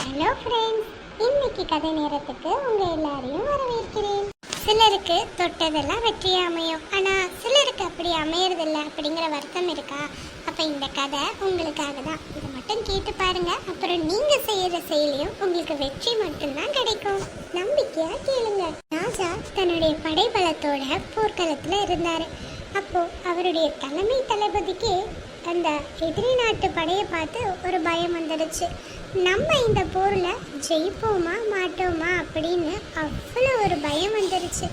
Hello friends, இன்னைக்கு கதை நேரத்துக்கு உங்கள் எல்லாரையும் வரவேற்கிறேன். சிலருக்கு தொட்டதெல்லாம் வெற்றியாக அமையும், ஆனால் சிலருக்கு அப்படி அமையறதில்ல அப்படிங்கிற வருத்தம் இருக்கா? அப்போ இந்த கதை உங்களுக்காக தான். இதை மட்டும் கேட்டு பாருங்க, அப்புறம் நீங்கள் செய்கிற செயலையும் உங்களுக்கு வெற்றி மட்டும்தான் கிடைக்கும். நம்பிக்கையாக கேளுங்க. ராஜா தன்னுடைய படைபலத்தோட போர்க்களத்தில் இருந்தார். அப்போது அவருடைய தலைமை தளபதிக்கு அந்த எதிரி நாட்டு படையை பார்த்து ஒரு பயம் வந்துடுச்சு. நம்ம இந்த போரில் ஜெயிப்போமா மாட்டோமா அப்படின்னு அவ்வளோ ஒரு பயம் வந்துடுச்சு.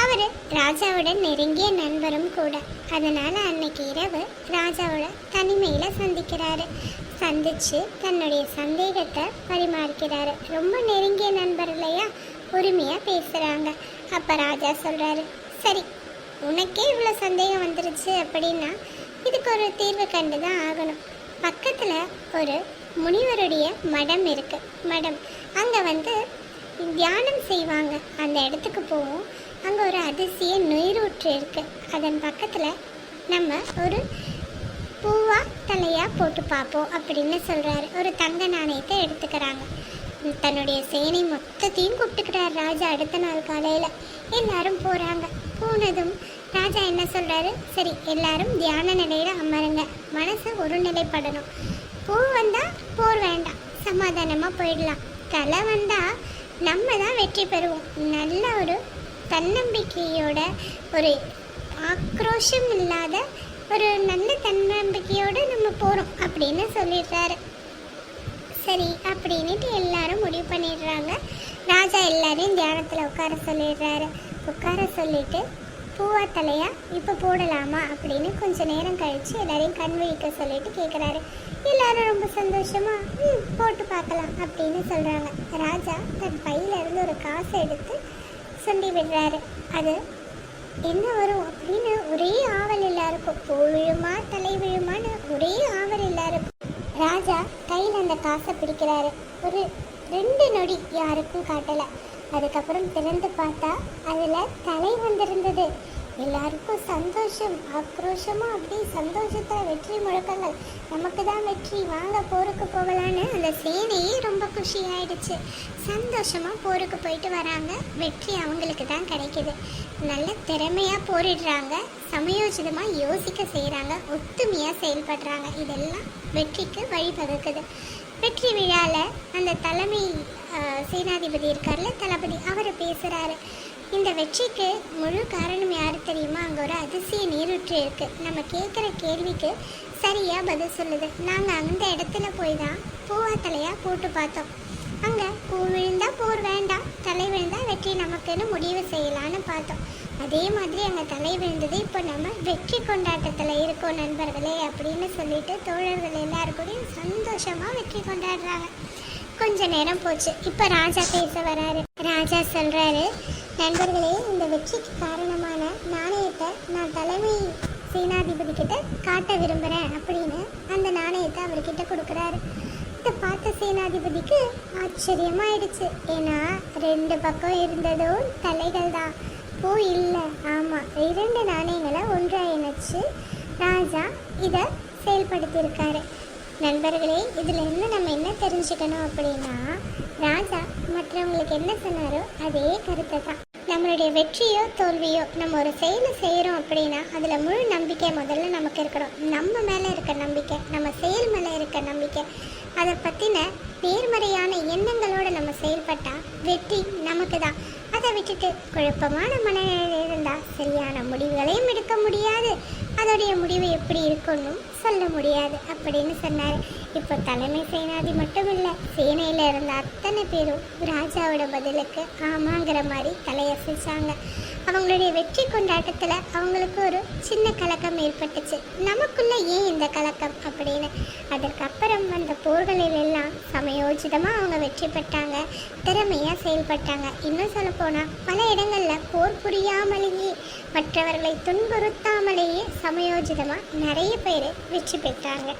அவர் ராஜாவோட நெருங்கிய நண்பரும் கூட. அதனால் அன்னைக்கு இரவு ராஜாவோட தனிமையில் சந்திச்சு தன்னுடைய சந்தேகத்தை பரிமாறிக்கிறாரு. ரொம்ப நெருங்கிய நண்பர் இல்லையா, உரிமையாக பேசுகிறாங்க. அப்போ ராஜா சொல்கிறாரு, சரி, உனக்கே இவ்வளோ சந்தேகம் வந்துருச்சு அப்படின்னா இதுக்கு ஒரு தீர்வு கண்டு தான் ஆகணும். பக்கத்தில் ஒரு முனிவருடைய மடம் இருக்குது. அங்கே தியானம் செய்வாங்க. அந்த இடத்துக்கு போவோம். அங்கே ஒரு அதிசய நீரூற்று இருக்குது. அதன் பக்கத்தில் நம்ம ஒரு பூவா தலையாக போட்டு பார்ப்போம் அப்படின்னு சொல்கிறாரு. ஒரு தங்க நாணயத்தை எடுத்துக்கிறாங்க. தன்னுடைய சேனை மொத்தத்தையும் கூப்பிட்டுக்கிறார் ராஜா. அடுத்த நாள் காலையில் எல்லாரும் போகிறாங்க. போனதும் ராஜா என்ன சொல்கிறாரு, சரி, எல்லாரும் தியான நிலையில் அமருங்க, மனசை ஒரு நிலைப்படணும். பூ வந்தால் போர் வேண்டாம், சமாதானமாக போயிடலாம். தலை வந்தால் நம்ம தான் வெற்றி பெறுவோம். நல்ல ஒரு தன்னம்பிக்கையோட, ஒரு ஆக்ரோஷம் இல்லாத ஒரு நல்ல தன்னம்பிக்கையோடு நம்ம போகிறோம் அப்படின்னு சொல்லிடுறாரு. சரி அப்படின்ட்டு எல்லாரும் முடிவு பண்ணிடுறாங்க. ராஜா எல்லாரையும் தியானத்தில் உட்கார சொல்லிடுறாரு. உட்கார சொல்லிட்டு பூவா தலையா இப்போ போடலாமா அப்படின்னு கொஞ்சம் நேரம் கழித்து எல்லாரையும் கண் விழிக்க சொல்லிட்டு கேட்குறாரு. எல்லாரும் ரொம்ப சந்தோஷமா போட்டு பார்க்கலாம் அப்படின்னு சொல்கிறாங்க. ராஜா தன் பையிலேருந்து ஒரு காசை எடுத்து சுண்டி விடுறாரு. அது என்ன வரும் அப்படின்னு ஒரே ஆவல் எல்லாருக்கும். பூ விழுமா தலை விழுமான்னு ஒரே ஆவல் எல்லாருக்கும். ராஜா கையில் அந்த காசை பிடிக்கிறாரு. ஒரு 2 நொடி யாருக்கும் காட்டலை. அதுக்கப்புறம் திறந்து பார்த்தா அதில் தலை வந்திருந்தது. எல்லாருக்கும் சந்தோஷம், ஆக்ரோஷமாக அப்படி சந்தோஷத்தில் வெற்றி முழக்கங்கள். நமக்கு தான் வெற்றி, வாங்க போருக்கு போகலான்னு அந்த சேனையே ரொம்ப குஷி ஆயிடுச்சு. சந்தோஷமாக போருக்கு போயிட்டு வராங்க. வெற்றி அவங்களுக்கு தான் கிடைக்கிது. நல்ல திறமையாக போரிடுறாங்க, சமயோசிதமாக யோசிக்க செய்கிறாங்க, ஒத்துமையாக செயல்படுறாங்க. இதெல்லாம் வெற்றிக்கு வழிவகுக்குது. வெற்றி விழாவில் அந்த தலைமை சேனாதிபதி இருக்கார்ல, தளபதி, அவர் பேசுகிறாரு. இந்த வெற்றிக்கு முழு காரணம் யார் தெரியுமா? அங்கே ஒரு அதிசய நீரூற்று இருக்குது. நம்ம கேட்குற கேள்விக்கு சரியாக பதில் சொல்லுது. நாங்கள் அந்த இடத்துல போய் தான் பூவா தலையாக போட்டு பார்த்தோம். அங்கே பூ விழுந்தால் போர் வேண்டாம், தலை விழுந்தால் வெற்றி நமக்குன்னு முடிவு செய்யலான்னு பார்த்தோம். அதே மாதிரி அங்கே தலை விழுந்தது. இப்போ நம்ம வெற்றி கொண்டாட்டத்தில் இருக்கோம் நண்பர்களே அப்படின்னு சொல்லிட்டு தோழர்கள் எல்லாருக்கூடையும் சந்தோஷமாக வெற்றி கொண்டாடுறாங்க. கொஞ்ச நேரம் போச்சு. இப்போ ராஜா பேச வராரு. ராஜா சொல்கிறாரு, நண்பர்களே, இந்த வெற்றிக்கு காரணமான நாணயத்தை நான் தலைமை சேனாதிபதி கிட்ட காட்ட விரும்புகிறேன் அப்படின்னு அந்த நாணயத்தை அவர்கிட்ட கொடுக்குறாரு. இதை பார்த்த சேனாதிபதிக்கு ஆச்சரியமாயிடுச்சு. ஏன்னா 2 பக்கம் இருந்ததும் தலைகள் தான், பூ இல்லை. ஆமாம், 2 நாணயங்களை ஒன்றாக இணைச்சு ராஜா இதை செயல்படுத்தியிருக்காரு. நண்பர்களே, இதில் இருந்து நம்ம என்ன தெரிஞ்சுக்கணும் அப்படின்னா, ராஜா மற்றவங்களுக்கு என்ன சொன்னாரோ அதே கருத்தை தான். நம்மளுடைய வெற்றியோ தோல்வியோ நம்ம ஒரு செயலை செய்கிறோம் அப்படின்னா அதில் முழு நம்பிக்கை முதல்ல நமக்கு இருக்கணும். நம்ம மேலே இருக்க நம்பிக்கை, நம்ம செயல் மேலே இருக்க நம்பிக்கை, அதை பற்றின நேர்மறையான எண்ணங்களோடு நம்ம செயல்பட்டால் வெற்றி நமக்கு தான். அதை விட்டுட்டு குழப்பமான மனநிலையில் இருந்தால் சரியான முடிவுகளையும் எடுக்க முடியாது, அதோடைய முடிவு எப்படி இருக்குன்னு சொல்ல முடியாது அப்படின்னு சொன்னார். இப்போ தலைமை சேனாதி மட்டும் இல்லை, சேனையில் இருந்த அத்தனை பேரும் ராஜாவோட பதிலுக்கு ஆமாங்கிற மாதிரி தலையசைச்சாங்க. அவங்களுடைய வெற்றி கொண்டாட்டத்தில் அவங்களுக்கு ஒரு சின்ன கலக்கம் ஏற்பட்டுச்சு. நமக்குள்ளே ஏன் இந்த கலக்கம் அப்படின்னு. அதற்கப்புறம் வந்த போர்களில் எல்லாம் சமயோஜிதமாக அவங்க வெற்றி பெற்றாங்க, திறமையாக செயல்பட்டாங்க. இன்னும் சொல்லப்போனால் பல இடங்களில் போர் புரியாமலேயே, மற்றவர்களை துன்புறுத்தாமலேயே சமயோஜிதமாக நிறைய பேர் வெற்றி பெற்றாங்க.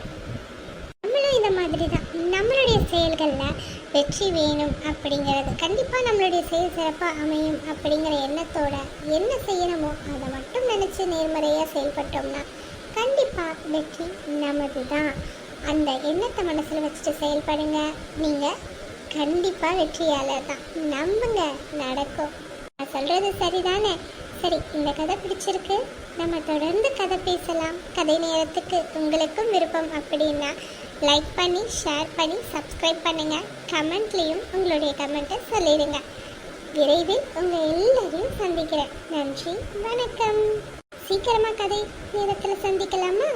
நம்மளும் இந்த மாதிரி தான் நம்மளுடைய செயல்களில் வெற்றி வேணும் அப்படிங்கிறது, கண்டிப்பாக நம்மளுடைய செயல் சிறப்பாக அமையும் அப்படிங்கிற எண்ணத்தோட என்ன செய்யணுமோ அதை மட்டும் நினச்சி நேர்மறையாக செயல்பட்டோம்னா கண்டிப்பாக வெற்றி நமது தான். அந்த எண்ணத்தை மனசில் வச்சுட்டு செயல்படுங்க. நீங்கள் கண்டிப்பா வெற்றியாளர் தான். நம்புங்க, நடக்கும். நான் சொல்றது சரிதானே? சரி, இந்த கதை பிடிச்சிருக்கு, நம்ம தொடர்ந்து கதை பேசலாம். கதை நேரத்துக்கு உங்களுக்கும் விருப்பம் அப்படின்னா லைக் பண்ணி, ஷேர் பண்ணி, சப்ஸ்கிரைப் பண்ணுங்க. கமெண்ட்லேயும் உங்களுடைய கமெண்ட்டை சொல்லிடுங்க. விரைவில் உங்கள் எல்லாரையும் சந்திக்கிறேன். நன்றி, வணக்கம். சீக்கிரமா கதை நேரத்தில் சந்திக்கலாமா?